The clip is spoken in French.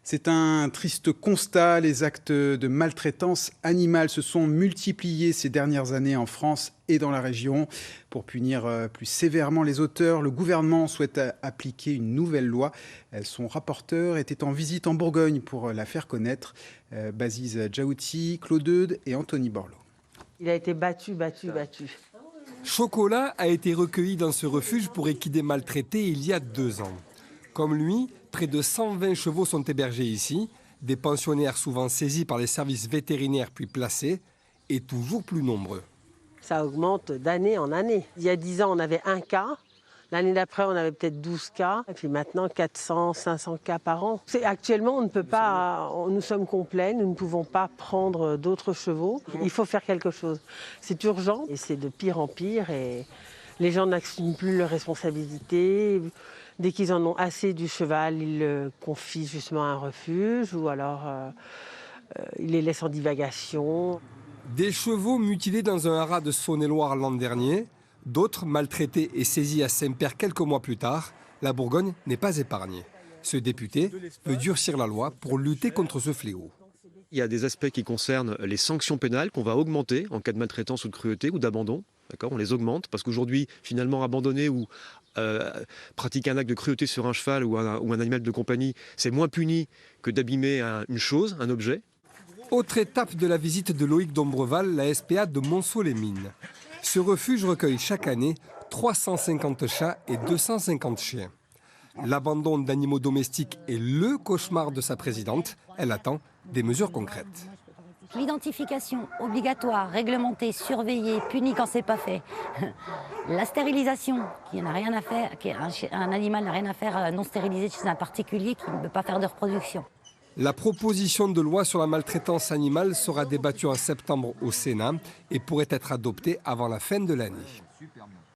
C'est un triste constat. Les actes de maltraitance animale se sont multipliés ces dernières années en France et dans la région. Pour punir plus sévèrement les auteurs, le gouvernement souhaite appliquer une nouvelle loi. Son rapporteur était en visite en Bourgogne pour la faire connaître. Baziz Djaouti, Claude Eudes et Anthony Borloo. Il a été battu. Chocolat a été recueilli dans ce refuge pour équidés maltraités il y a 2 ans. Comme lui, près de 120 chevaux sont hébergés ici, des pensionnaires souvent saisis par les services vétérinaires puis placés, et toujours plus nombreux. Ça augmente d'année en année. Il y a 10 ans, on avait 1 cas. L'année d'après, on avait peut-être 12 cas. Et puis maintenant, 400, 500 cas par an. Actuellement, on ne peut pas, nous sommes complets, nous ne pouvons pas prendre d'autres chevaux. Il faut faire quelque chose. C'est urgent et c'est de pire en pire. Et les gens n'assument plus leurs responsabilités. Dès qu'ils en ont assez du cheval, ils le confient justement à un refuge ou alors ils les laissent en divagation. Des chevaux mutilés dans un haras de Saône-et-Loire l'an dernier, d'autres maltraités et saisis à Saint-Père quelques mois plus tard. La Bourgogne n'est pas épargnée. Ce député veut durcir la loi pour lutter contre ce fléau. Il y a des aspects qui concernent les sanctions pénales qu'on va augmenter en cas de maltraitance ou de cruauté ou d'abandon. On les augmente parce qu'aujourd'hui, finalement, abandonner ou pratiquer un acte de cruauté sur un cheval ou un animal de compagnie, c'est moins puni que d'abîmer une chose, un objet. Autre étape de la visite de Loïc Dombreval, la SPA de Monceau-les-Mines. Ce refuge recueille chaque année 350 chats et 250 chiens. L'abandon d'animaux domestiques est le cauchemar de sa présidente. Elle attend des mesures concrètes. L'identification obligatoire, réglementée, surveillée, punie quand c'est pas fait. La stérilisation, qui n'a rien à faire, un animal n'a rien à faire non stérilisé chez un particulier qui ne peut pas faire de reproduction. La proposition de loi sur la maltraitance animale sera débattue en septembre au Sénat et pourrait être adoptée avant la fin de l'année.